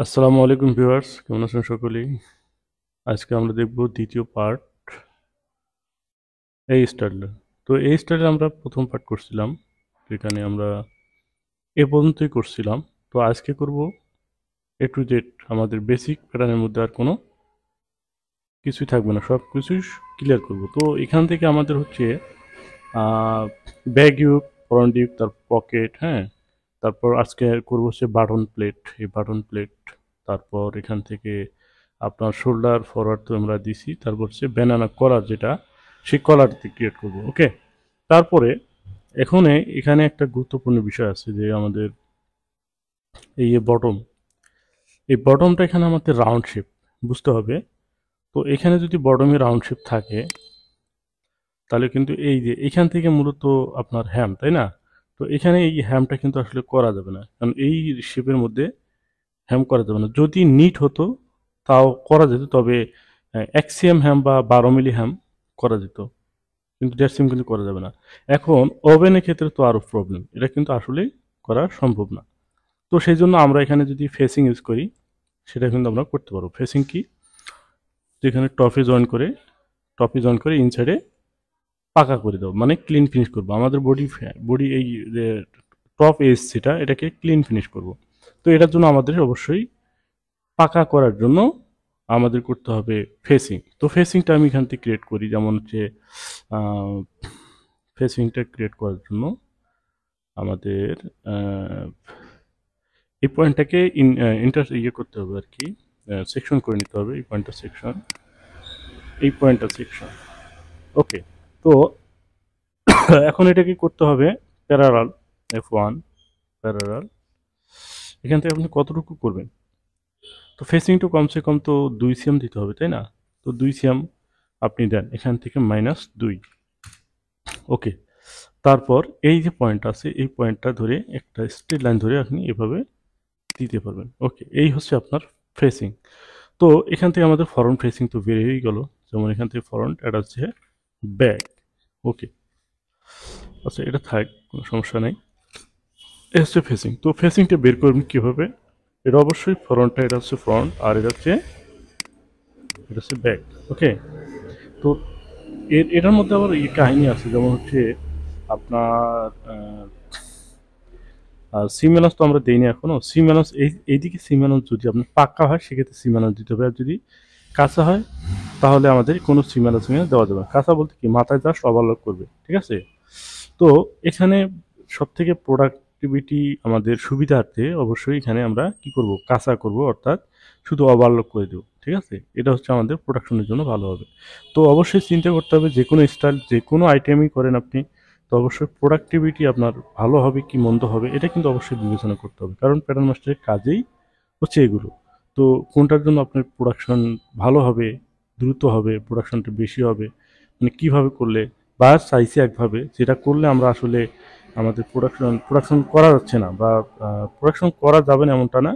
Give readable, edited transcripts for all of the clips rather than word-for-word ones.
আসসালামু আলাইকুম ভিউয়ার্স, কেমন আছেন সকলেই? আজকে আমরা দেখব দ্বিতীয় পার্ট, এই স্টাইলে। তো এই স্টাইলে আমরা প্রথম পার্ট করছিলাম, যেখানে আমরা এ পর্যন্তই করছিলাম। তো আজকে করব এ টু জেড, আমাদের বেসিক প্যাটার্নের মধ্যে আর কোনো কিছুই থাকবে না, সব কিছুই ক্লিয়ার করব। তো এখান থেকে আমাদের হচ্ছে ব্যাগ ইউক, ফ্রন্ট ইউক, তার পকেট, হ্যাঁ। তারপর আজকে করব হচ্ছে বাটন প্লেট, এই বাটন প্লেট। তারপর এখান থেকে আপনার শোল্ডার ফরওয়ার্ড তো আমরা দিছি, তারপর হচ্ছে ব্যানানা কলার, যেটা সেই কলারটি ক্রিয়েট করব, ওকে। তারপরে এখানে একটা গুরুত্বপূর্ণ বিষয় আছে, যে আমাদের এই যে বটম, এই বটমটা এখানে আমাদের রাউন্ড শেপ বুঝতে হবে। তো এখানে যদি বটমে রাউন্ড শেপ থাকে, তাহলে কিন্তু এই যে এখান থেকে মূলত আপনার হ্যাম, তাই না? তো এখানে এই হ্যামটা কিন্তু আসলে করা যাবে না, কারণ এই শেপের মধ্যে হ্যাম করা যাবে না। যদি নিট হতো তাও করা যেত, তবে এক্সিএম হ্যাম বা 12 মিলি হ্যাম করা যেত, কিন্তু ডেটসিম কিন্তু করা যাবে না। এখন ওভেনের ক্ষেত্রে তো আরও প্রবলেম, এটা কিন্তু আসলেই করা সম্ভব না। তো সেই জন্য আমরা এখানে যদি ফেসিং ইউজ করি, সেটা কিন্তু আমরা করতে পারবো। ফেসিং কি? যেখানে টপে জয়েন করে ইনসাইডে পাকা করে দেবো, মানে ক্লিন ফিনিশ করবো আমাদের বডি এই যে টপ এজ, এটাকে ক্লিন ফিনিশ করব। তো এটার জন্য আমাদের অবশ্যই পাকা করার জন্য আমাদের করতে হবে ফেসিং। তো ফেসিংটা আমি এখান থেকে ক্রিয়েট করি, যেমন হচ্ছে ফেসিংটা ক্রিয়েট করার জন্য আমাদের আহ, এই পয়েন্টটাকে করতে হবে আর কি, সেকশন করে নিতে হবে। এই পয়েন্টটা সেকশন, এই পয়েন্টটা সেকশন, ওকে। তো এখন এটাকে করতে হবে প্যারালাল, F1 প্যারালাল। এখান থেকে আপনি কতটুকু করবেন? তো ফেসিং টু কমসে কম তো 2 সিএম দিতে হবে, তাই না? তো 2 সিএম আপনি দেন, এখান থেকে -2, ওকে। তারপর এই যে পয়েন্ট আছে, এই পয়েন্টটা ধরে একটা স্ট্রেট লাইন ধরে আপনি এভাবে দিতে পারবেন, ওকে। এই হচ্ছে আপনার ফেসিং। তো এখান থেকে আমাদের ফরন্ট ফেসিং তো বের হয়েই গেল, যেমন এখান থেকে ফরন্ট, এটা হচ্ছে ব্যাক, ওকে। আচ্ছা, এটা থাক, কোনো সমস্যা নেই। এটা হচ্ছে ফেসিং। তো ফেসিংটা বের করবেন কীভাবে? এটা অবশ্যই ফ্রন্টটা, এটা হচ্ছে ফ্রন্ট, আর এটা হচ্ছে ব্যাক, ওকে। তো এটার মধ্যে আবার এই কাহিনী আছে, যেমন হচ্ছে আপনার সিমেলাস তো আমরা দেইনি এখনো। সিমেলাস এইদিকে সিমেলাস যদি আপনার পাক্কা হয়, সেক্ষেত্রে সিমেলাস দিতে হবে, আর যদি কাঁচা হয় তাহলে আমাদের কোনো সিমেলাস দেওয়া যাবে না। কাঁচা বলতে কি, মাথায় জাস্ট ওভারলক করবে, ঠিক আছে? তো এখানে সব থেকে প্রোডাক্টিভিটি আমাদের সুবিধার্থে অবশ্যই এখানে আমরা কি করব, কাঁচা করব, অর্থাৎ শুধু ওভারলক করে দেবো, ঠিক আছে? এটা হচ্ছে আমাদের প্রোডাকশনের জন্য ভালো হবে। তো অবশ্যই চিন্তা করতে হবে, যে কোনো স্টাইল, যে কোনো আইটেমই করেন আপনি, তো অবশ্যই প্রোডাক্টিভিটি আপনার ভালো হবে কি মন্দ হবে, এটা কিন্তু অবশ্যই বিবেচনা করতে হবে, কারণ প্যাটার্ন মাস্টারের কাজেই হচ্ছে এগুলো। তো কোনটার জন্য আপনার প্রোডাকশন ভালো হবে, দ্রুত হবে, প্রোডাকশনটা বেশি হবে, মানে কীভাবে করলে, বা চাইছে একভাবে, যেটা করলে আমরা আসলে আমাদের প্রোডাকশন করা যাচ্ছে না, বা প্রোডাকশন করা যাবে না এমনটা না,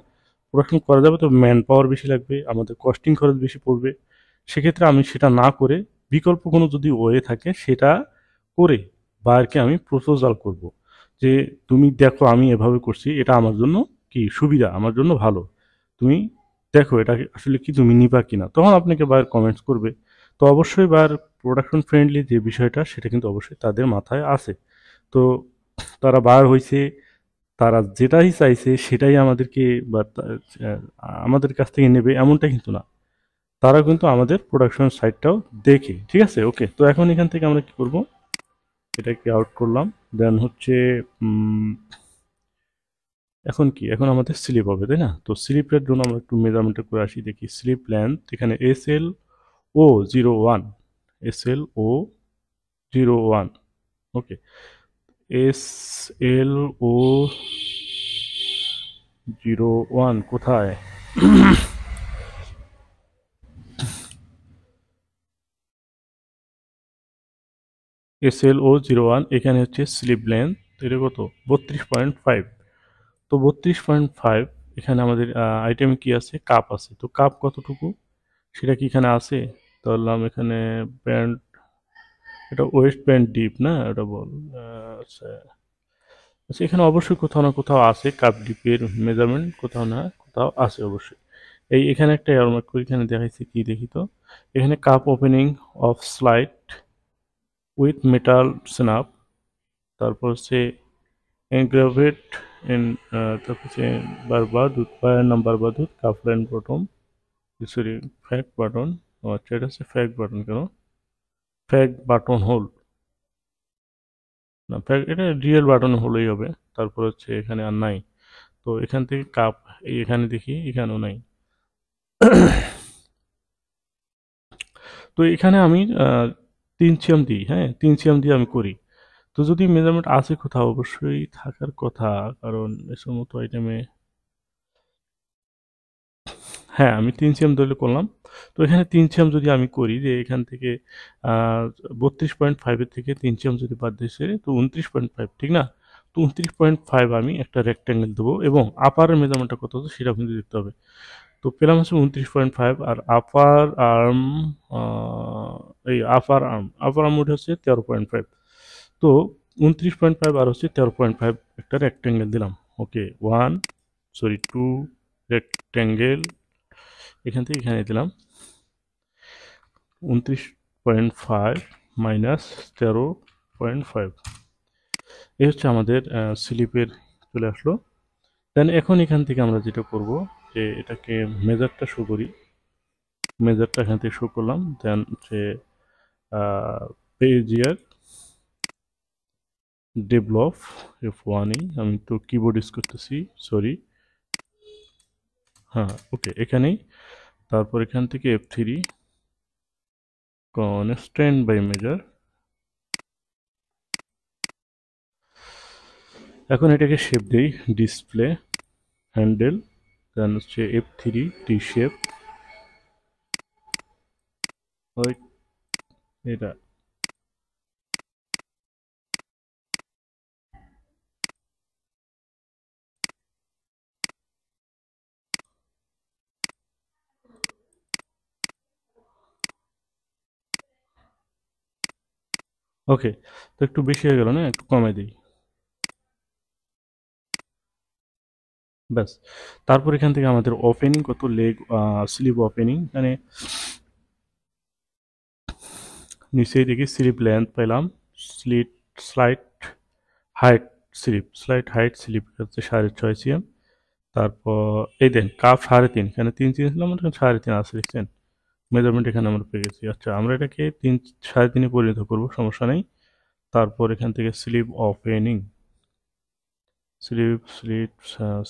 প্রোডাকশন করা যাবে, তো ম্যান পাওয়ার বেশি লাগবে, আমাদের কস্টিং খরচ বেশি পড়বে। সেক্ষেত্রে আমি সেটা না করে বিকল্প কোনো যদি ওয়ে থাকে সেটা করে বায়ারকে আমি প্রপোজাল করব, যে তুমি দেখো আমি এভাবে করছি, এটা আমার জন্য কি সুবিধা, আমার জন্য ভালো, তুমি দেখো এটা আসলে কি তুমি নিবা কিনা, তখন আপনাকে বায়ার কমেন্টস করবে। তো অবশ্যই বায়ার প্রোডাকশন ফ্রেন্ডলি যে বিষয়টা, সেটা কিন্তু অবশ্যই তাদের মাথায় আছে। তো তারা বায়ার হয়েছে, তারা যেটাই চাইছে সেটাই আমাদেরকে বা আমাদের কাছ থেকে নেবে এমনটা কিন্তু না, তারা কিন্তু আমাদের প্রোডাকশন সাইডটাও দেখে, ঠিক আছে, ওকে। তো এখন এখান থেকে আমরা কি করব, এটাকে আউট করলাম। দেন হচ্ছে এখন কি, এখন আমাদের স্লিপ হবে, তাই না? তো স্লিপের জন্য আমরা একটু মেজারমেন্টটা করে আসি, দেখি স্লিপ লেন্থ এখানে SL0 01, SL0 01, ওকে। SL0 01 কোথায়? SL0 01 এখানে হচ্ছে স্লিপ লেন্থ, এটা কত? 32.5। তো 32.5, এখানে আমাদের আইটেম কি আছে, কাপ আছে। তো কাপ কতটুকু, সেটা কি এখানে আছে? ধরলাম এখানে ব্যান্ড, এটা ওয়েস্ট ব্যান্ড ডিপ না, এটা বল। আচ্ছা আচ্ছা, এখানে অবশ্যই কোথাও না কোথাও আছে কাপ ডিপের মেজারমেন্ট, কোথাও না তাও আছে অবশ্যই। এখানে একটা এরর মার্ক করে এখানে দেখাইছে কি দেখি তো। এখানে cuff opening of slide with metal snap, তারপর হচ্ছে এনগ্রেভেড ইন, তারপর হচ্ছে বারবাদুত পায়ের নাম বারবাদুত কাফ লাইন বটম, সরি ফ্যাক বাটন। আচ্ছা এটা হচ্ছে ফ্যাক বাটন কেন, ফ্যাক বাটন হোল না, ফ্যাক এটা রিয়েল বাটন হলেই হবে। তারপর হচ্ছে এখানে আর নাই, তো এখান থেকে কাপ এখানে দেখি এখানেও নাই। তো এখানে আমি 3 সিএম দিই, হ্যাঁ 3 সিএম দিয়ে আমি করি। তো যদি মেজারমেন্ট আছে কোথাও অবশ্যই থাকার কথা, কারণ এ সমস্ত আইটেমে, হ্যাঁ আমি 3 সিএম ধরে করলাম। তো এখানে 3 সিএম যদি আমি করি যে এখান থেকে 32.5-এর থেকে 3 সিএম যদি বাদ দিয়েছে তো 29.5, ঠিক না? তো 29.5 আমি একটা রেক্ট্যাঙ্গেল দেবো এবং আপারের মেজারমেন্টটা কত হচ্ছে সেটা কিন্তু দেখতে হবে। তো পেলাম হচ্ছে 29.5, আর আপার আর্ম, এই আপার আর্ম উঠে হচ্ছে 13.5। তো 29.5 আর হচ্ছে 13.5 একটা রেক্ট্যাঙ্গেল দিলাম। ওকে, 2 রেক্ট্যাঙ্গেল এখান থেকে এখানে দিলাম 29.5 মাইনাস 13.5, এই হচ্ছে আমাদের স্লিপের চলে আসলো। দেন এখন এখান থেকে আমরা যেটা করব যে এটাকে মেজারটা শো করি, মেজারটা এখান থেকে শো করলাম। দেন হচ্ছে পেজিয়ার ডেভেলপ F1E, আমি তো কিবোর্ড ইউজ করতেছি, সরি। হ্যাঁ ওকে, এখানেই। তারপর এখান থেকে F3 কনস্ট্যান্ট বাই মেজার। এখন এটাকে শেপ দেই, ডিসপ্লে হ্যান্ডেল, দেন হচ্ছে F3 টি শেপ, ওই এটা। ওকে, তো একটু বেশি হয়ে গেল না, একটু কমাই দিই, ব্যাস। তারপর এখান থেকে আমাদের ওপেনিং কত, লেগ স্লিভ ওপেনিং, মানে নিচেই দেখি স্লিভ লেন্থ পেলাম, স্লিট স্লাইড হাইট, স্লিপ হচ্ছে 6.5 সিএম। তারপর এই দেন কাপ 3.5, এখানে 3 ছিলাম, এখানে 3.5 আছে, লিখছেন মেজারমেন্ট এখানে আমরা পেয়ে গেছি। আচ্ছা আমরা এটাকে 3 3.5 পরিণত করবো, সমস্যা নেই। তারপর এখান থেকে sleeve opening,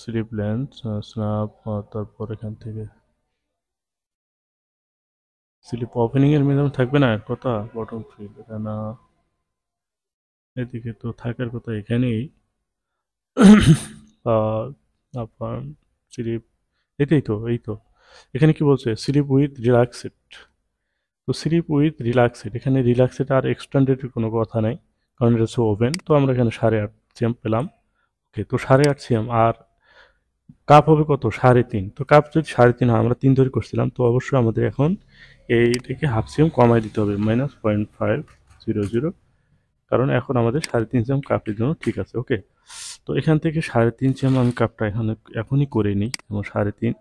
sleeve length snap, তারপর এখান থেকে স্লিপ ওপেনিং এর মেজারমেন্ট থাকবে না কথা, বটম ফিল এটা না, এদিকে তো থাকার কথা এখানেই। আপনার স্লিপ, এই তো এখানে কি বলছে, স্লিপ উইথ রিল্যাক্সেড। তো স্লিপ উইথ রিল্যাক্সেড, এখানে রিল্যাক্সেড আর এক্সটেন্ডেডের কোনো কথা নাই, কারণ এটা হচ্ছে ওভেন। তো আমরা এখানে 8.5 সিএম পেলাম। ওকে, তো 8.5 সিএম আর কাপ হবে কত, 3.5। তো কাপ যদি 3.5 হয়, আমরা 3 ধরে করছিলাম, তো অবশ্যই আমাদের এখন এইটাকে ½ সিএম কমাই দিতে হবে, -0.500, কারণ এখন আমাদের 3.5 সিএম কাপের জন্য ঠিক আছে। ওকে, তো এখান থেকে 3.5 সিএম আমি কাপটা এখনই করে নিই, এবং 3.5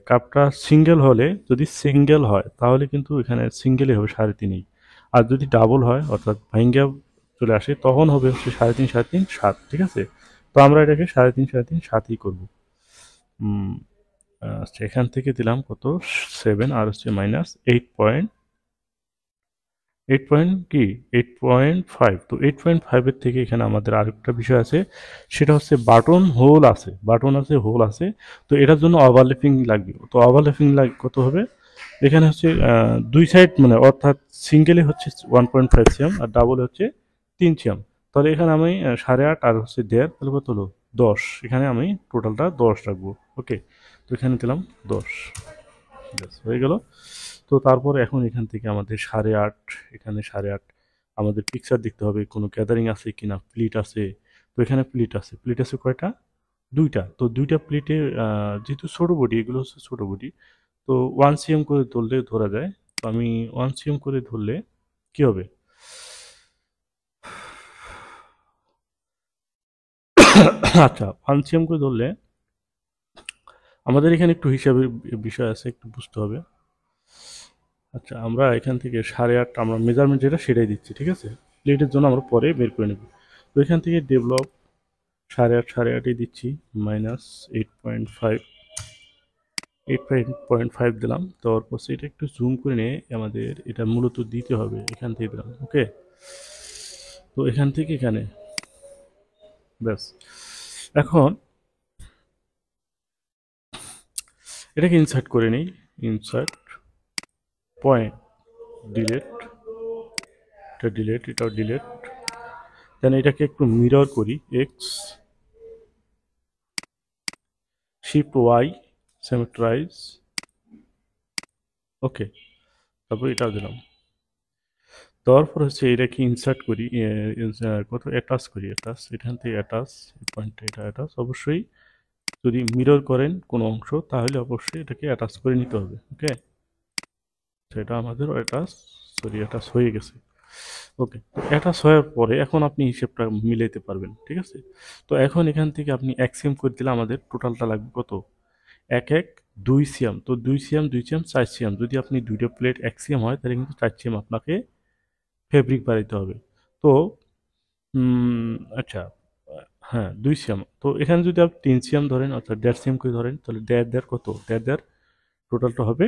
কাপটা সিঙ্গেল হলে, যদি সিঙ্গেল হয় তাহলে কিন্তু এখানে সিঙ্গেলই হবে 3.5, আর যদি ডাবল হয় অর্থাৎ ভাইঙ্গা চলে আসে তখন হবে হচ্ছে 3.5 7, ঠিক আছে। তো আমরা এটাকে 3.5 করবো। আচ্ছা এখান থেকে দিলাম কত, 7, আর হচ্ছে -8 পয়েন্ট, 8.5। তো 8.5-এর থেকে এখানে আমাদের আরেকটা বিষয় আছে, সেটা হচ্ছে হোল আছে। তো এটার জন্য ওভারল্যাপিং লাগবে। তো ওভারল্যাপিং কত হবে, এখানে হচ্ছে 2 সাইড, মানে অর্থাৎ সিঙ্গেলে হচ্ছে 1.5 সিএম আর ডাবলে হচ্ছে 3 সিএম। তাহলে এখানে আমি 8.5 আর হচ্ছে 1.5, তাহলে কত হলো 10, এখানে আমি টোটালটা 10 রাখবো। ওকে, তো এখানে দিলাম 10, ব্যাস হয়ে গেল। তো তারপর এখন এখান থেকে আমাদের 8.5, এখানে 8.5 আমাদের পিকচার দেখতে হবে কোনো গ্যাদারিং আছে কিনা, প্লিট আছে। তো এখানে প্লিট আছে কয়টা, 2টা। তো 2টা প্লিটে যেহেতু ছোট বডি, এগুলো হচ্ছে ছোট বডি, তো 1 সিএম করে ধরলে ধরা যায়। তো আমি 1 সিএম করে ধরলে কি হবে, আচ্ছা 1 সিএম করে ধরলে আমাদের এখানে একটু হিসাবের বিষয় আছে, একটু বুঝতে হবে। আচ্ছা, আমরা এখান থেকে 8.5 আমরা মেজারমেন্ট যেটা সেটাই দিচ্ছি, ঠিক আছে? প্লেটের জন্য আমরা পরে বের করে নেব। তো এখান থেকে ডেভেলপ 8.5 দিচ্ছি, মাইনাস 8.5, 8.5 দিলাম। তারপর এটা একটু জুম করে নিয়ে আমাদের এটা মূলত দিতে হবে, এখান থেকে দিলাম। ওকে, তো এখান থেকে এখানে ব্যাস। এখন এটাকে ইনসার্ট করে নিই, ইনসার্ট পয়েন্ট, ডিলেট, এটা ডিলেট, এটাও ডিলেট। দেন এটাকে একটু মিরর করি, এক্স, শিফট ওয়াই, সিমেট্রাইজ। ওকে, তারপর এটাও দিলাম। তারপর হচ্ছে এটাকে ইনসার্ট করি, কত অ্যাটাচ করি, অ্যাটাচ, এখান থেকে অ্যাটাচ, পয়েন্টটা এটা অ্যাটাচ। অবশ্যই যদি মিরর করেন কোনো অংশ তাহলে অবশ্যই এটাকে অ্যাটাচ করে নিতে হবে। ওকে, সেটা আমাদের অ্যাটাচ, সরি অ্যাটাচ হয়ে গেছে। ওকে, তো অ্যাটাচ হওয়ার পরে এখন আপনি হিসেবটা মিলাইতে পারবেন, ঠিক আছে? তো এখন এখান থেকে আপনি এক্সিএম করে দিলে আমাদের টোটালটা লাগবে কত, এক এক 2 সিএম। তো 2 সিএম 2 সিএম 4 সিএম, যদি আপনি দুইটা প্লেট এক্সিএম হয় তাহলে কিন্তু 4 সিএম আপনাকে ফেব্রিক বাড়াইতে হবে। তো আচ্ছা, হ্যাঁ 2 সিএম। তো এখানে যদি আপনি 3 সিএম ধরেন অর্থাৎ 1.5 সিএম করে ধরেন, তাহলে দেড় দেড় কত, দেড় দেড় টোটালটা হবে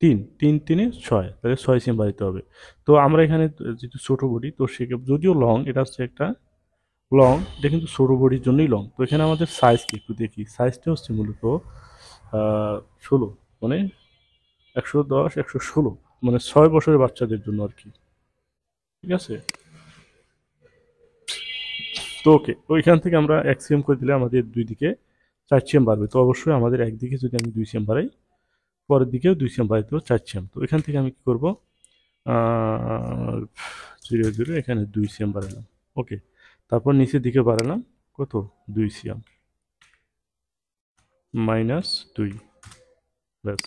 3, 3 3 6, তাহলে 6 সিএম বাড়াইতে হবে। তো আমরা এখানে যেহেতু ছোটো বডি, তো সেক্ষেত্রে যদিও লং, এটা হচ্ছে একটা লং, এটা কিন্তু ছোটো বডির জন্যই লং। তো এখানে আমাদের সাইজ কি একটু দেখি, সাইজটা হচ্ছে মূলত 16, মানে 110 116, মানে 6 বছরের বাচ্চাদের জন্য আর কি, ঠিক আছে? তো ওকে, ওইখান থেকে আমরা 1 সিএম করে দিলে আমাদের দুই দিকে 4 সিএম বাড়বে। তো অবশ্যই আমাদের একদিকে যদি আমি 2 সিএম বাড়াই, পরের দিকেও 2 সিএম বাড়াইতে হবে, 4 সিএম। তো এখান থেকে আমি কি করব, 0 0, এখানে 2 সিএম বাড়ালাম। ওকে, তারপর নিচের দিকে বাড়ালাম কত, 2 সিএম, -2, ব্যাস।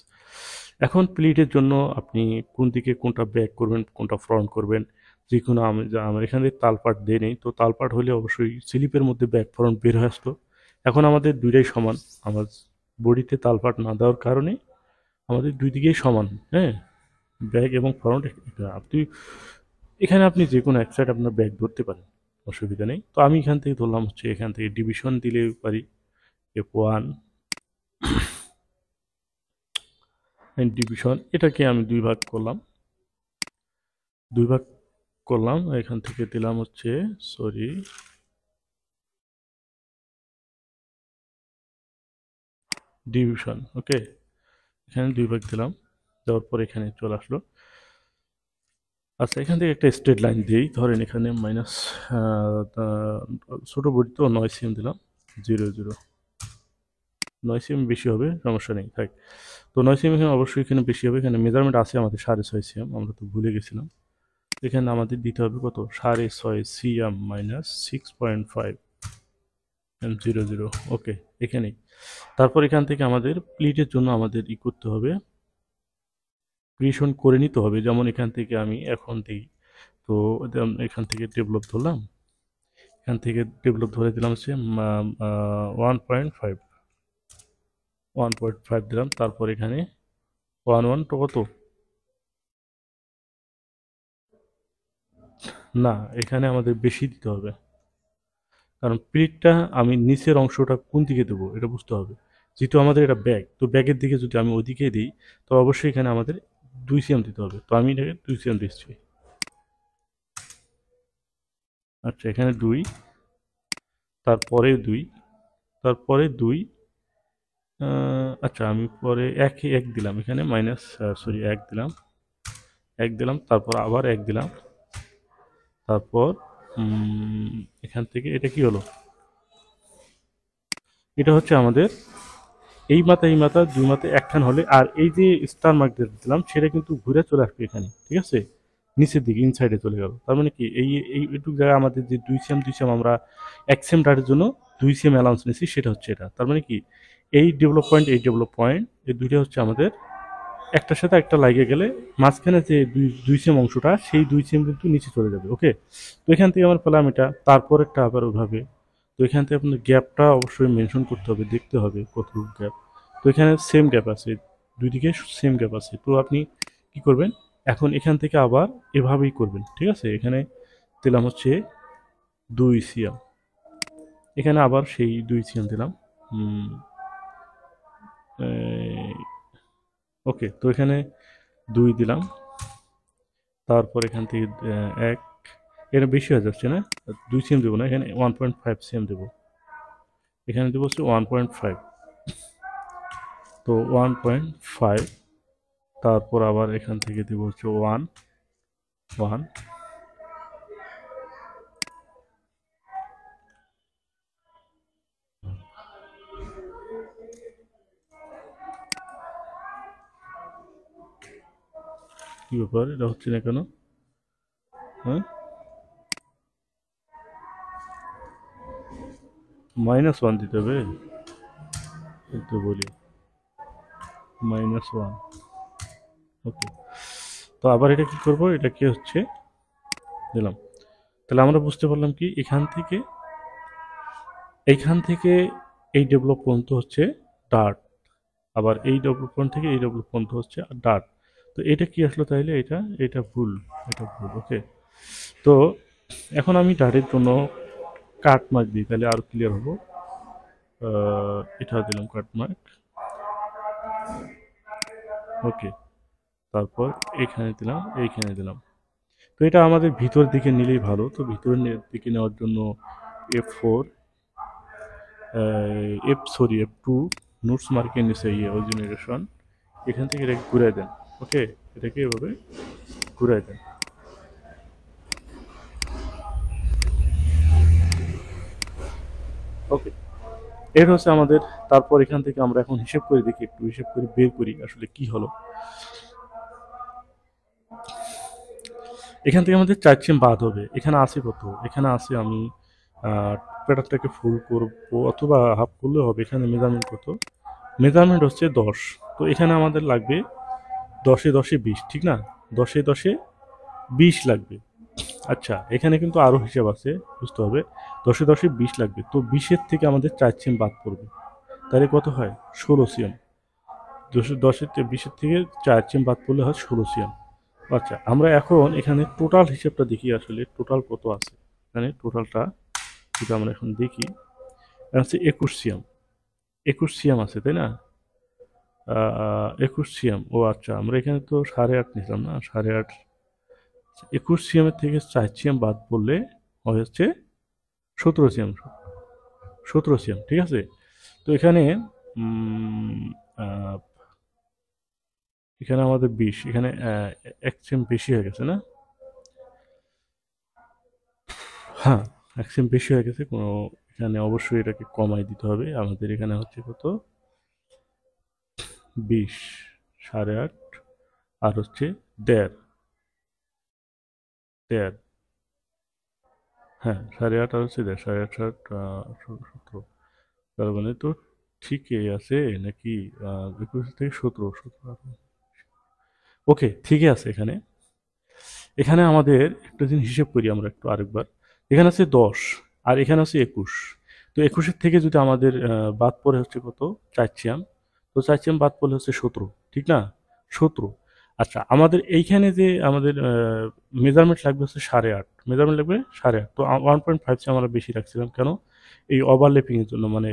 এখন প্লিটের জন্য আপনি কোন দিকে কোনটা ব্যাক করবেন, কোনটা ফ্রন্ট করবেন, যে কোনো আমার এখানে তালপাট দিয়ে নেই, তো তালপাট হলে অবশ্যই স্লিপের মধ্যে ব্যাক ফ্রন্ট বের হয়ে আসতো। এখন আমাদের দুইটাই সমান, আমার বডিতে তালপাট না দেওয়ার কারণে আমাদের দুই দিকেই সমান। হ্যাঁ, ব্যাক এবং ফ্রন্ট, আপনি এখানে আপনি যে কোনো এক সাইড আপনার ব্যাক ধরতে পারেন, অসুবিধা নেই। তো আমি এখান থেকে ধরলাম হচ্ছে, এখান থেকে ডিভিশন দিলে পারি, F1 ডিভিশন, এটাকে আমি 2 ভাগ করলাম, 2 ভাগ করলাম। এখান থেকে দিলাম হচ্ছে, সরি, ডিভিশন। ওকে, এখানে 2 ভাগ দিলাম, দেওয়ার পর এখানে চলে আসলো। আচ্ছা, এখান থেকে একটা স্ট্রেট লাইন দিই, ধরেন এখানে মাইনাস, ছোটো বডি তো 9 সিএম দিলাম, 0 0, 9 সিএম বেশি হবে, সমস্যা নেই, থাক। তো 9 সিএম এখানে অবশ্যই এখানে বেশি হবে, এখানে মেজারমেন্ট আছে আমাদের 6.5 সিএম, আমরা তো ভুলে গেছিলাম। এখানে আমাদের দিতে হবে কত, 6.5 সিএম মাইনাস 6.5, 0 0। ওকে, এখানেই। তারপর এখান থেকে আমাদের প্লিটের জন্য আমাদের ই করতে হবে, ক্রিয়েশন করে নিতে হবে। যেমন এখান থেকে আমি এখন দিই, তো এখান থেকে ডেভেলপ ধরলাম, এখান থেকে ডেভেলপ ধরে দিলাম হচ্ছে 1.5, 1.5 দিলাম। তারপর এখানে 1 তো কত, না এখানে আমাদের বেশি দিতে হবে, কারণ প্লিটটা আমি নিচের অংশটা কোন দিকে দেবো এটা বুঝতে হবে। যেহেতু আমাদের এটা ব্যাগ, তো ব্যাগের দিকে যদি আমি ওইদিকে দিই, তো অবশ্যই এখানে আমাদের 2 সিএম দিতে হবে। তো আমি এটাকে 2 সিএম দিচ্ছি। আচ্ছা, এখানে 2, তারপরে 2, তারপরে 2, আচ্ছা আমি পরে 1 দিলাম, এখানে মাইনাস, সরি 1 দিলাম, 1 দিলাম, তারপর আবার 1 দিলাম, তারপর এখান থেকে এটা কি হলো, এটা হচ্ছে আমাদের এই মাথা 2 মাথা একখান হলে, আর এই যে স্টার মার্ক দিলাম সেটা কিন্তু ঘুরে চলে আসবে এখানে, ঠিক আছে? নিচের দিকে ইনসাইডে চলে গেল। তার মানে কি, এইটুকু জায়গায় আমাদের যে 2 সিএম 2 সিএম আমরা 1 সিএম ডাটের জন্য 2 সিএম অ্যালাউন্স নিয়েছি, সেটা হচ্ছে এটা। তার মানে কি, এই ডেভেলপ পয়েন্ট, এই ডেভেলপ পয়েন্ট, এই দুইটা হচ্ছে আমাদের একটার সাথে একটা লাগিয়ে গেলে মাঝখানে যে 2 সিএম অংশটা, সেই 2 সিএম কিন্তু নিচে চলে যাবে। ওকে, তো এখান থেকে আমার পেলাম এটা, তারপর একটা আবার ওইভাবে, তো এখান থেকে আপনার গ্যাপটা অবশ্যই মেনশন করতে হবে, দেখতে হবে কতটুকু গ্যাপ। তো এখানে সেম গ্যাপ আছে, দুই দিকে সেম গ্যাপ আছে। তো আপনি কি করবেন, এখন এখান থেকে আবার এভাবেই করবেন, ঠিক আছে। এখানে দিলাম হচ্ছে 2 সিএম, এখানে আবার সেই 2 সিএম দিলাম। ওকে, তো এখানে 2 দিলাম, তারপর এখান থেকে 1, এটা বেশি হয়ে যাচ্ছে না, 2 সিএম দেবো না, এখানে 1.5 সিএম দেবো, এখানে দেবো হচ্ছে 1.5। তো 1.5, তারপর আবার এখান থেকে দেবো হচ্ছে 1 কি ব্যাপার, এটা হচ্ছে না কেন? হ্যাঁ, -1 দিতে হবে, একটু বলি, -1। ওকে, তো আবার এটা কি করব, এটাকে হচ্ছে দিলাম। তাহলে আমরা বুঝতে পারলাম কি, এইখান থেকে এই ডেভেলপ পর্যন্ত হচ্ছে ডার্ট, আবার এই ডেভেলপ পয়েন্ট থেকে এই ডেভেলপ পর্যন্ত হচ্ছে ডার্ট। তো এটা কি আসলো তাইলে, এটা ভুল, এটা ভুল। ওকে, তো এখন আমি ডার্টের জন্য কাট মার্ক দিই, তাহলে আরো ক্লিয়ার হবো। এটা দিলাম কাট মার্ক। ওকে, তারপর এখানে দিলাম, এইখানে দিলাম। তো এটা আমাদের ভিতর দিকে নিলেই ভালো। তো ভিতরের দিকে নেওয়ার জন্য F4, F2 নোটস মার্কের নিচে ওই জেনারেশন, এখান থেকে এটাকে ঘুরাই দেন। ওকে, এটাকে এভাবে ঘুরাই দেন। ওকে, এর হচ্ছে আমাদের। তারপর এখান থেকে আমরা এখন হিসেব করে দেখি, একটু হিসেব করে বের করি আসলে কি হলো। এখান থেকে আমাদের 4 সিম বাদ হবে। এখানে আছে কত, এখানে আছে আমি প্যাটার্নটাকে ফুল করবো অথবা হাফ করলেও হবে। এখানে মেজারমেন্ট কত, মেজারমেন্ট হচ্ছে 10। তো এখানে আমাদের লাগবে 10-10-20, ঠিক না, 10-10-20 লাগবে। আচ্ছা, এখানে কিন্তু আরো হিসাব আছে, বুঝতে হবে। 10-10-20 লাগবে, তো 20-এর থেকে আমাদের 4 সিম বাদ পড়বে, তাহলে কত হয়, 16 সিএম। 20-এর থেকে 4 সিএম বাদ পড়লে হয় 16 সিএম। আচ্ছা, আমরা এখন এখানে টোটাল হিসেবটা দেখি, আসলে টোটাল কত আছে। এখানে টোটালটা যদি আমরা এখন দেখি, হচ্ছে 21 সিএম, 21 সিএম আছে, তাই না? 21 সিএম, ও আচ্ছা, আমরা এখানে তো 8.5 নিলাম না, 8.5। 21 সিএমের থেকে 4 সিএম বাদ পড়লে হচ্ছে 17 সিএম, 17 সিএম, ঠিক আছে। তো এখানে উম, আহ, এখানে আমাদের 20, এখানে 1 সিএম বেশি হয়ে গেছে না? হ্যাঁ, 1 সিএম বেশি হয়ে গেছে কোনো, এখানে অবশ্যই এটাকে কমাই দিতে হবে। আমাদের এখানে হচ্ছে কত, 20, 8.5, আর হচ্ছে 1.5, 1.5, হ্যাঁ, 8.5 আর হচ্ছে 1.5, 8.5, 7, 17। তার মানে তো ঠিকই আছে নাকি, 21 থেকে 17। ওকে, ঠিকই আছে। এখানে এখানে আমাদের একটা জিনিস হিসেব করি আমরা একটু আরেকবার। এখানে আছে 10, আর এখানে আছে 21। তো 21-এর থেকে যদি আমাদের বাদ পড়ে হচ্ছে কত, 4 সিএম। তো 4 সিএম বাদ পড়লে হচ্ছে 17, ঠিক না, 17। আচ্ছা, আমাদের এইখানে যে আমাদের মেজারমেন্ট লাগবে হচ্ছে 8.5, মেজারমেন্ট লাগবে 8.5। তো 1.5 আমরা বেশি রাখছিলাম কেন, এই ওভারল্যাপিং এর জন্য, মানে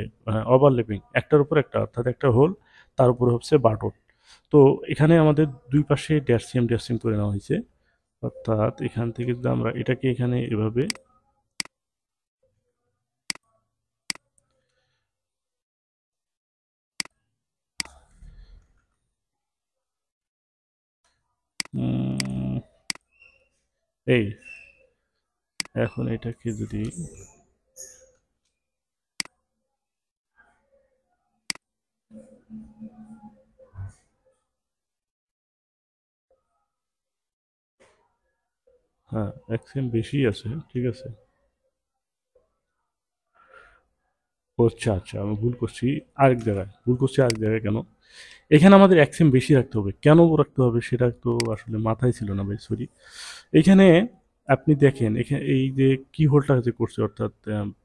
ওভারল্যাপিং একটার উপর একটা, অর্থাৎ একটা হোল, তার উপরে হচ্ছে বাটন। তো এখানে আমাদের দুই পাশে 1.5 সিএম 1.5 সিএম করে নেওয়া হয়েছে। অর্থাৎ এখান থেকে যদি আমরা এটাকে এখানে এভাবে উম, এই এখন এটাকে যদি হ্যাঁ, 1 সিএম বেশি আছে, ঠিক আছে। আচ্ছা আচ্ছা, আমি ভুল করছি আরেক জায়গায় কেন, এখানে আমাদের 1 সিএম বেশি রাখতে হবে, কেন রাখতে হবে সেটা তো আসলে মাথায় ছিল না ভাই, সরি। এখানে আপনি দেখেন এখানে এই যে কি হোলটা যে করছে, অর্থাৎ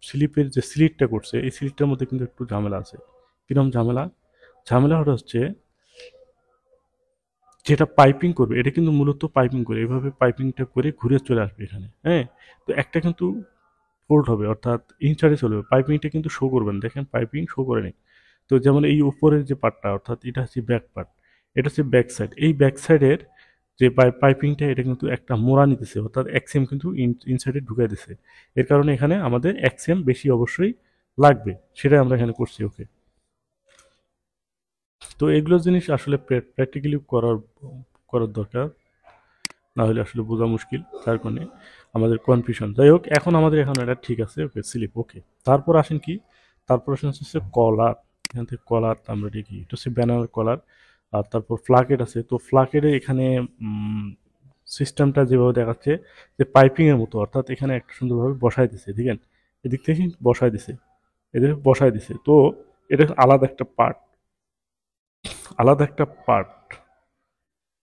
স্লিপের যে স্লিটটা করছে, এই স্লিটটার মধ্যে কিন্তু একটু ঝামেলা আছে। কিরকম ঝামেলা? ঝামেলাটা হচ্ছে যেটা পাইপিং করবে এটা কিন্তু মূলত পাইপিং করে এভাবে পাইপিংটা করে ঘুরে চলে আসবে এখানে, হ্যাঁ? তো একটা কিন্তু ফোল্ড হবে, অর্থাৎ ইনসাইডে চলে যাবে, পাইপিংটা কিন্তু শো করবে না, দেখেন পাইপিং শো করে নেই। তো যেমন এই উপরের যে পার্টটা, অর্থাৎ এটা হচ্ছে ব্যাক পার্ট, এটা হচ্ছে ব্যাক সাইড, এই ব্যাক সাইডের যে পাইপিংটা এটা কিন্তু একটা মোড়া নিতেছে, অর্থাৎ এক্সএম কিন্তু ইনসাইডে ঢুকাই দিছে। এর কারণে এখানে আমাদের এক্সএম বেশি অবশ্যই লাগবে, সেটাই আমরা এখানে করছি। ওকে, তো এগুলো জিনিস আসলে প্র্যাকটিক্যালি করার করার দরকার, না হলে আসলে বোঝা মুশকিল, তার কারণে আমাদের কনফিউশন। যাই হোক, এখন আমাদের এখন এটা ঠিক আছে। ওকে, স্লিপ ওকে। তারপর আসেন কি, তারপর আসেন হচ্ছে কলার। এখান থেকে কলার আমরা দেখি, এটা হচ্ছে ব্যানার কলার। আর তারপর ফ্লাকেট আছে, তো ফ্লাকেটে এখানে সিস্টেমটা যেভাবে দেখাচ্ছে যে পাইপিং এর মতো, অর্থাৎ এখানে একটা সুন্দরভাবে বসায় দিছে, দেখেন এদিক থেকে বসায় দিছে, এদের বসায় দিছে। তো এটা আলাদা একটা পার্ট, আলাদা একটা পার্ট।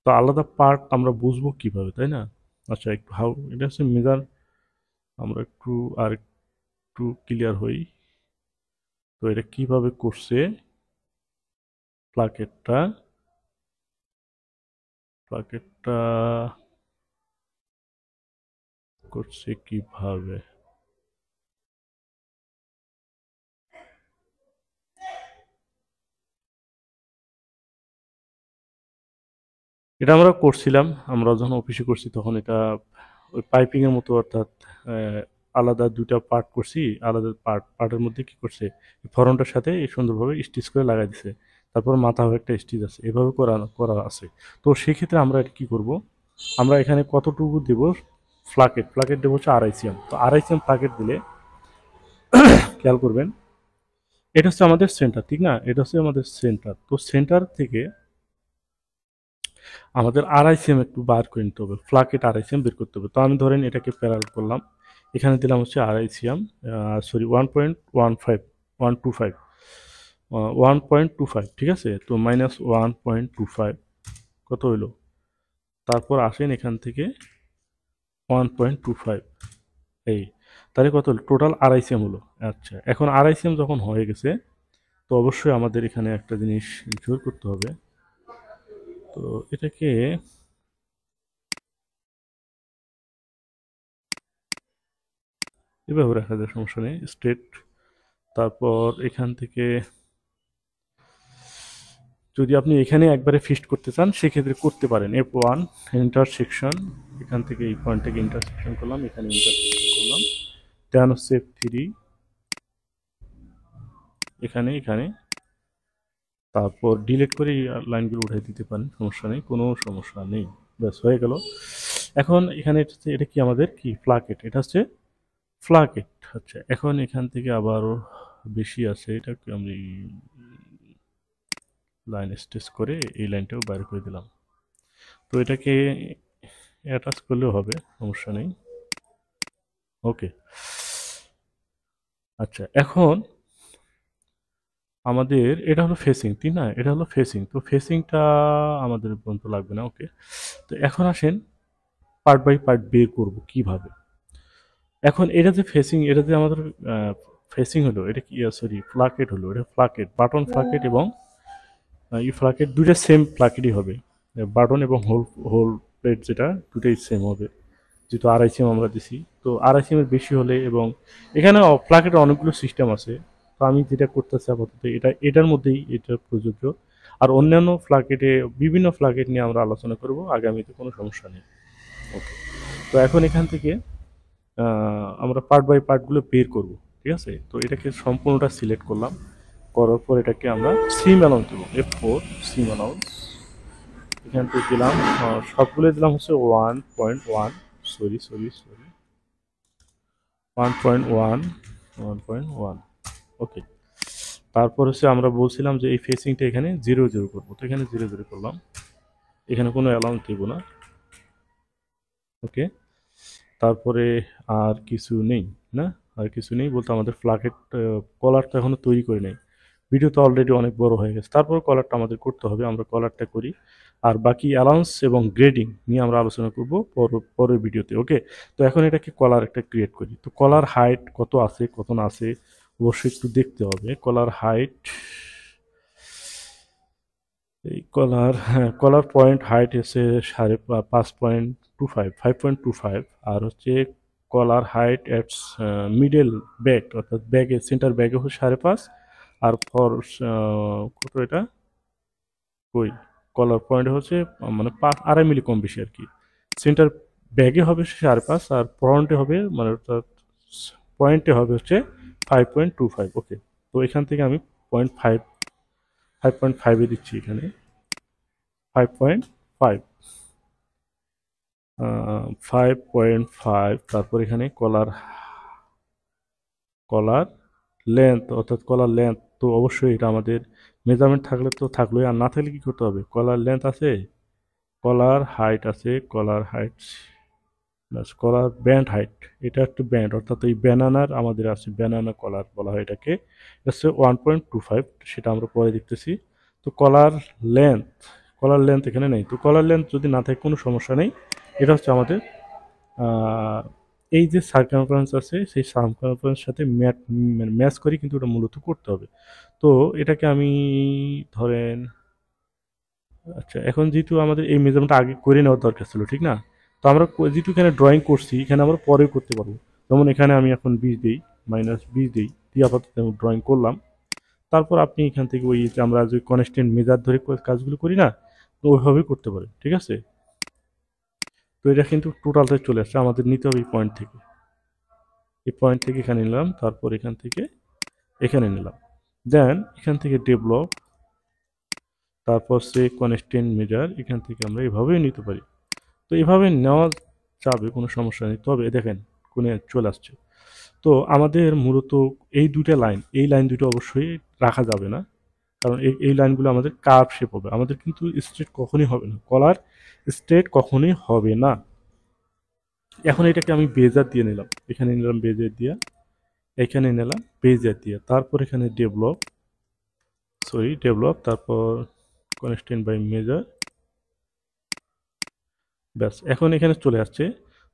তো আলাদা পার্ট আমরা বুঝবো কিভাবে, তাই না? আচ্ছা, একটু হাউ এটা হচ্ছে মেজার, আমরা একটু আর একটু ক্লিয়ার হই। তো এটা কিভাবে করছে, প্লাকেটটা প্লাকেটটা করছে কিভাবে? এটা আমরা করছিলাম, আমরা যখন অফিসে করছি তখন এটা ওই পাইপিং এর মতো, অর্থাৎ আহ, আলাদা দুইটা পার্ট করছি, আলাদা পার্টের মধ্যে কি করছে, ফরমটার সাথে এই সুন্দরভাবে স্টিচ করে লাগাই দিছে। তারপর মাথাও একটা স্টিচ আছে, এভাবে করা করা আছে। তো সেই ক্ষেত্রে আমরা এটা কি করব, আমরা এখানে কতটুকু দেব, প্লাকেট দেবো হচ্ছে 2.5 cm। তো 2.5 cm প্লাকেট দিলে খেয়াল করবেন, এটা হচ্ছে আমাদের সেন্টার, ঠিক না? এটা হচ্ছে আমাদের সেন্টার। তো সেন্টার থেকে আমাদের 2.5 cm একটু বার করে নিতে হবে, ফ্লাকেট 2.5 cm বের করতে হবে। তো আমি ধরেন এটাকে প্যারাল করলাম, এখানে দিলাম হচ্ছে 2.5 cm, সরি 1.15 1.25, ঠিক আছে? তো -1.25 কত হইলো? তারপর আসেন এখান থেকে 1.25, এই তাহলে কত হলো? টোটাল 2.5 cm হলো। আচ্ছা, এখন 2.5 cm যখন হয়ে গেছে, তো অবশ্যই আমাদের এখানে একটা জিনিস জোর করতে হবে। তো এটাকে এভাবে রাখা যায়, সমস্যা নেই, স্ট্রেট। তারপর এখান থেকে যদি আপনি এখানে একবারে ফিক্সড করতে চান সেক্ষেত্রে করতে পারেন। F1 ইন্টারসেকশন, এখান থেকে এই পয়েন্ট থেকে ইন্টারসেকশন করলাম, এখানে ইন্টারসেকশন করলাম, দেন হচ্ছে F3, এখানে এখানে, তারপর ডিলিট করে এই লাইনগুলো উঠাই দিতে পারেন, সমস্যা নেই, কোনো সমস্যা নেই। ব্যাস হয়ে গেল। এখন এখানে এটা কি আমাদের কি ফ্লাকেট, এটা হচ্ছে ফ্লাকেট। আচ্ছা, এখন এখান থেকে আবারও বেশি আছে, এটাকে আমি লাইন স্টেচ করে এই লাইনটাও বাইর করে দিলাম। তো এটাকে অ্যাটাচ করলেও হবে, সমস্যা নেই। ওকে, আচ্ছা, এখন আমাদের এটা হলো ফেসিং, ঠিক না? এটা হলো ফেসিং, তো ফেসিংটা আমাদের পর্যন্ত লাগবে না। ওকে, তো এখন আসেন পার্ট বাই পার্ট বের করব কিভাবে। এখন এটা যে ফেসিং, এটা যে আমাদের ফেসিং হলো, এটা কি সরি ফ্লাকেট হলো, এটা ফ্লাকেট, বাটন ফ্লাকেট এবং এই ফ্লাকেট দুইটা সেম ফ্লাকেটই হবে। বাটন এবং হোল হোল প্লেট যেটা, দুটোই সেম হবে, যেহেতু 2.5 cm আমরা দিছি। তো 2.5 cm এর বেশি হলে, এবং এখানে প্লাকেটের অনেকগুলো সিস্টেম আছে, তো আমি যেটা করতেছি আপাতত এটার মধ্যেই এটা প্রযোজ্য। আর অন্যান্য ফ্লাকেটে, বিভিন্ন ফ্লাকেট নিয়ে আমরা আলোচনা করব আগামীতে, কোনো সমস্যা নেই। ওকে, তো এখন এখান থেকে আমরা পার্ট বাই পার্টগুলো বের করব, ঠিক আছে? তো এটাকে সম্পূর্ণটা সিলেক্ট করলাম, করার পর এটাকে আমরা সিম অ্যালাউন্স দেবো, F4 সিম অ্যালাউন্স, এখান থেকে দিলাম সবগুলো দিলাম হচ্ছে 1.1, সরি সরি সরি 1.1, 1.1। ওকে, তারপর হচ্ছে আমরা বলছিলাম যে এই ফেসিংটা এখানে 0 0 করবো, তো এখানে 0 0 করলাম, এখানে কোনো অ্যালাউন্স দেব না। ওকে, তারপরে আর কিছু নেই, না আর কিছু নেই বলতে আমাদের ফ্লাকেট কলার তো এখনো তৈরি করে নেই, ভিডিও তো অলরেডি অনেক বড় হয়ে গেছে। তারপর কলারটা আমাদের করতে হবে, আমরা কলারটা করি। আর বাকি অ্যালাউন্স এবং গ্রেডিং নিয়ে আমরা আলোচনা করব পরের ভিডিওতে। ওকে, তো এখন এটাকে কলার একটা ক্রিয়েট করি। তো কলার হাইট কত আছে কত না আছে অবশ্যই একটু দেখতে হবে। কলার হাইট, এই কলার, হ্যাঁ, কলার পয়েন্ট হাইট এসে 5.25, 5.25। আর হচ্ছে কলার হাইট অ্যাটস মিডল ব্যাগ, অর্থাৎ ব্যাগে সেন্টার ব্যাগে হচ্ছে 5.5। আর ফর কত এটা, ওই কলার পয়েন্ট হচ্ছে মানে 2.5 মিলি কম বেশি আর কি। সেন্টার ব্যাগে হবে 5.5, আর ফ্রন্টে হবে মানে অর্থাৎ পয়েন্টে হবে হচ্ছে 5.25। ওকে, তো এখান থেকে আমি 5.5 দিচ্ছি এখানে, 5.5, 5.5। তারপর এখানে কলার কলার লেন্থ, অর্থাৎ কলার লেন্থ তো অবশ্যই এটা আমাদের মেজারমেন্ট থাকলে তো থাকলোই, আর না থাকলে কি করতে হবে, কলার লেন্থ আছে, কলার হাইট আছে, কলার হাইট প্লাস কলার ব্যান্ড হাইট। এটা একটা ব্যান্ড, অর্থাৎ এই ব্যানানার আমাদের আছে, ব্যানানা কলার বলা হয় এটাকে। এটা হচ্ছে 1.25, সেটা আমরা পরে দেখতেছি। তো কলার লেন্থ এখানে নেই। তো কলার লেন্থ যদি না থাকে কোনো সমস্যা নেই। এটা হচ্ছে আমাদের এই যে সার্কামফারেন্স আছে, সেই সার্কামফারেন্স সাথে ম্যাচ করে কিন্তু ওটা মূলত করতে হবে। তো এটাকে আমি ধরেন, আচ্ছা, এখন যেহেতু আমাদের এই মেজারমেন্টটা আগে করে নেওয়ার দরকার ছিল, ঠিক না? তো আমরা যেহেতু এখানে ড্রয়িং করছি, এখানে আমরা পরে করতে পারবো। যেমন এখানে আমি এখন 20 দিই, -20 দিই, দিয়ে আপাতত ড্রয়িং করলাম। তারপর আপনি এখান থেকে ওই যে আমরা যে কনস্ট্যান্ট মেজার ধরে কাজগুলো করি না, তো ওইভাবেই করতে পারেন, ঠিক আছে? তো এটা কিন্তু টোটালটা চলে আসছে, আমাদের নিতে হবে এই পয়েন্ট থেকে। এই পয়েন্ট থেকে এখানে নিলাম, তারপর এখান থেকে এখানে নিলাম, দেন এখান থেকে ডেভেলপ, তারপর সে কনস্ট্যান্ট মেজার, এখান থেকে আমরা এভাবেই নিতে পারি। তো এভাবে নেওয়া যাবে, কোনো সমস্যা নেই। তবে দেখেন কোণে চলে আসছে। তো আমাদের মূলত এই লাইন দুটো অবশ্যই রাখা যাবে না, কারণ এই লাইনগুলো আমাদের কার্ভ শেপ হবে, আমাদের কিন্তু স্ট্রেট কখনোই হবে না, কলার স্ট্রেট কখনোই হবে না। এখন এটাকে আমি বেজার দিয়ে নিলাম, এখানে নিলাম বেজার দিয়ে, এখানে নিলাম বেজার দিয়ে, তারপর এখানে ডেভেলপ, তারপর কনস্ট্যান্ট বাই মেজার, ব্যাস এখন এখানে চলে আসছে।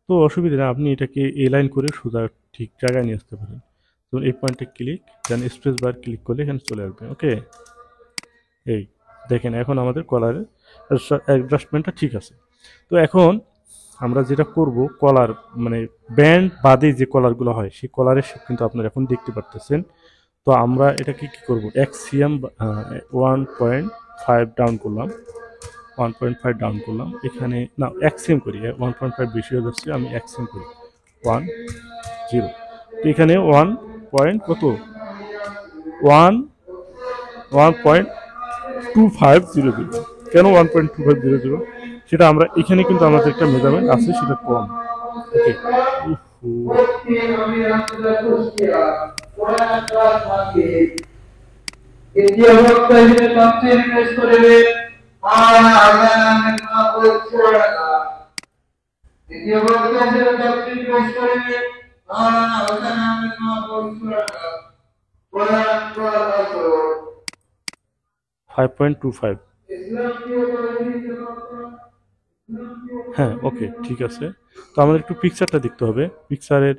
তো অসুবিধা নেই, আপনি এটাকে এ লাইন করে সোজা ঠিক জায়গায় নিয়ে আসতে পারেন। তো এই পয়েন্টে ক্লিক, দেন স্পেস বার ক্লিক করলে এখানে চলে আসবে। ওকে, এই দেখেন এখন আমাদের কলারের অ্যাডজাস্টমেন্টটা ঠিক আছে। তো এখন আমরা যেটা করব, কলার মানে ব্যান্ড বাদে যে কলারগুলো হয় সেই কলারের শেপ কিন্তু আপনারা এখন দেখতে পারতেছেন। তো আমরা এটাকে কি করব, এক্সিএম 1.5 ডাউন করলাম, 1.5 ডাউন করলাম, এখানে না এক্সএম করি, 1.5 বেশি হয়ে যাচ্ছে, আমি এক্সএম করি 1.0। তো এখানে 1.2500। কেন 1.2500? সেটা আমরা এখানে কিন্তু আমাদের একটা মেজারমেন্ট আছে, সেটা কম। ওকে, দ্বিতীয় বক্তা হিসেবে তাফসীর পেশ করিবে মাওলানা আজান আহমেদ মাহবুব চুয়াডাঙ্গা। দ্বিতীয় বক্তা হিসেবে তাফসীর পেশ করিবে মাওলানা আজান আহমেদ মাহবুব চুয়াডাঙ্গা। কোরআন কোরআন 5.25। হ্যাঁ, ওকে, ঠিক আছে। তো আমাদের একটু পিকচারটা দেখতে হবে, পিকচারের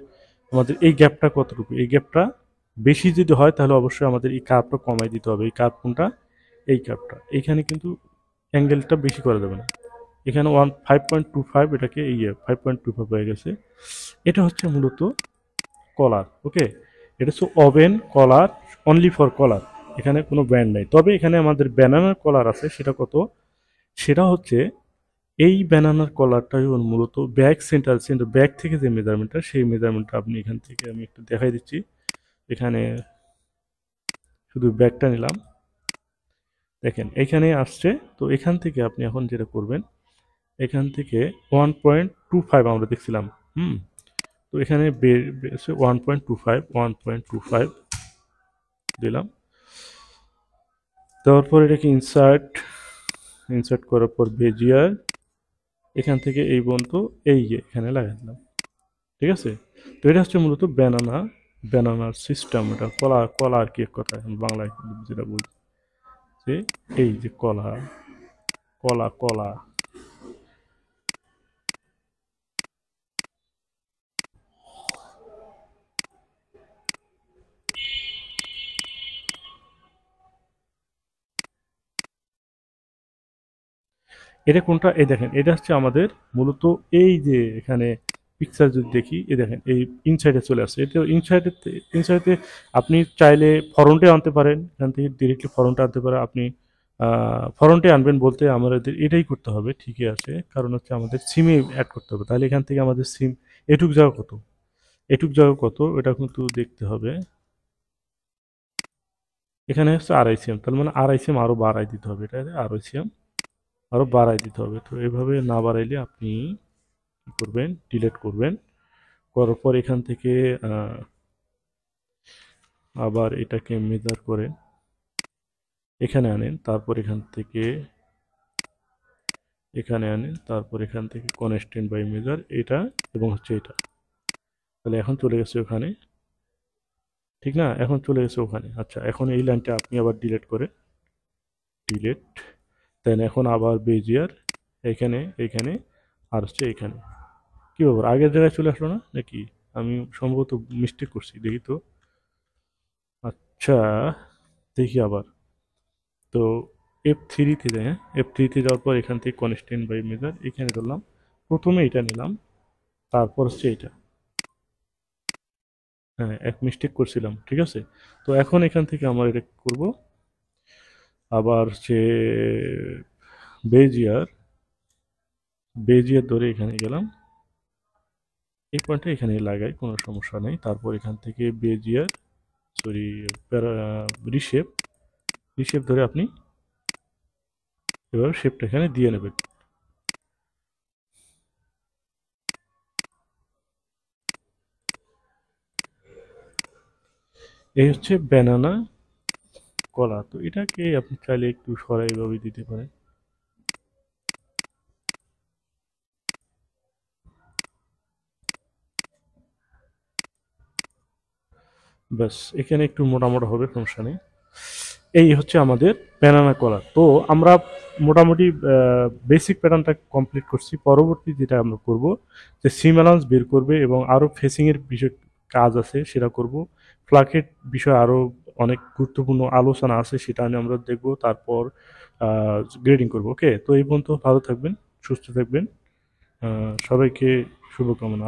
আমাদের এই গ্যাপটা কতটুকু। এই গ্যাপটা বেশি যদি হয় তাহলে অবশ্যই আমাদের এই কার্ভটা কমাই দিতে হবে। এই কার্ভ কোনটা, এই কার্ভটা। এইখানে কিন্তু অ্যাঙ্গেলটা বেশি করা যাবে না, এখানে 5.25, এটাকে 5.25 হয়ে গেছে। এটা হচ্ছে মূলত কলার। ওকে, এটা হচ্ছে ওভেন কলার, অনলি ফর কলার, এখানে কোনো ব্যান্ড নাই। তবে এখানে আমাদের ব্যানানার কলার আছে, সেটা কত, সেটা হচ্ছে এই ব্যানানার কলারটাই মূলত সেন্টার ব্যাক থেকে যে মেজারমেন্টটা, সেই মেজারমেন্টটা আপনি এখান থেকে আমি একটু দেখাই দিচ্ছি। এখানে শুধু ব্যাকটা নিলাম, দেখেন এখানে আসছে। তো এখান থেকে আপনি এখন যেটা করবেন, এখান থেকে 1.25 আমরা দেখছিলাম, তো এখানে 1.25 দিলাম। তারপর এটাকে ইনসার্ট করার পর বেজিয়ার, এখান থেকে এই পর্যন্ত এই যে এখানে লাগাই দিলাম, ঠিক আছে? তো এটা হচ্ছে মূলত ব্যানানা ব্যানানার সিস্টেম, এটা কলা কলা আর কি এক কথা, এখন বাংলায় যেটা বলছি যে এই যে কলা, কলা কলা এটা কোনটা, এই দেখেন এটা হচ্ছে আমাদের মূলত এই যে এখানে পিকচার যদি দেখি, এই দেখেন এই ইনসাইডে চলে আসছে। এটা ইনসাইডে, ইনসাইডে আপনি চাইলে ফরন্টে আনতে পারেন, এখান থেকে ডিরেক্টলি ফরন্টে আনতে পারেন আপনি। ফরন্টে আনবেন বলতে আমাদের এটাই করতে হবে, ঠিকই আছে, কারণ হচ্ছে আমাদের সিমে অ্যাড করতে হবে, তাহলে এখান থেকে আমাদের সিম এটুক জায়গা কত, এটুক জায়গা কত এটা কিন্তু দেখতে হবে। এখানে হচ্ছে 2.5 সিএম, তার মানে 2.5 সিএম আরও বাড়াই দিতে হবে, এটা 2.5 সিএম আরও বাড়াই দিতে হবে। তো এভাবে না বাড়াইলে আপনি কি করবেন, ডিলিট করবেন, করার পর এখান থেকে আবার এটাকে মেজার করে এখানে আনেন, তারপর এখান থেকে এখানে আনেন, তারপর এখান থেকে কনস্ট্যান্ট বাই মেজার এটা এবং হচ্ছে এটা, তাহলে এখন চলে গেছে ওখানে, ঠিক না, এখন চলে গেছে ওখানে। আচ্ছা, এখন এই লাইনটা আপনি আবার ডিলিট করে ডিলিট দেন, এখন আবার বেজিয়ার এখানে এখানে আর হচ্ছে এখানে, কি ব্যাপার আগের জায়গায় চলে আসলো না নাকি, আমি সম্ভবত মিস্টেক করছি, দেখি তো। আচ্ছা, দেখি আবার। তো F3-তে যাই, হ্যাঁ F3-তে যাওয়ার পর এখান থেকে কনস্ট্যান্ট বাই মেজার এখানে ধরলাম, প্রথমে এটা নিলাম, তারপর হচ্ছে এটা, হ্যাঁ এক মিস্টেক করছিলাম, ঠিক আছে। তো এখন এখান থেকে আমরা এটা করব, আবার হচ্ছে বেজিয়ার, বেজিয়ার ধরে এখানে গেলাম, এই পয়েন্টটা এখানে লাগাই, কোনো সমস্যা নেই। তারপর এখান থেকে বেজিয়ার, সরি, রিশেপ, রিশেপ ধরে আপনি এবার শেপটা এখানে দিয়ে নেবেন। এই হচ্ছে ব্যানানা কলা। তো এটাকে আপনি চাইলে একটু সরাই ভাবে দিতে পারেন। ব্যাস, এখানে একটু মোটা মোটা হবে, সমস্যা নেই। এই হচ্ছে আমাদের ব্যানানা কলা। তো আমরা মোটামুটি বেসিক প্যাটার্নটা কমপ্লিট করছি। পরবর্তী যেটা আমরা করব যে সিম অ্যালাউন্স বের করবে এবং আরও ফেসিংয়ের বিষয় কাজ আছে সেটা করব। ফ্লাকেট বিষয়ে আরও অনেক গুরুত্বপূর্ণ আলোচনা আছে, সেটা নিয়ে আমরা দেখব, তারপর গ্রেডিং করব। ওকে, তো এই পর্যন্ত ভালো থাকবেন, সুস্থ থাকবেন, সবাইকে শুভকামনা।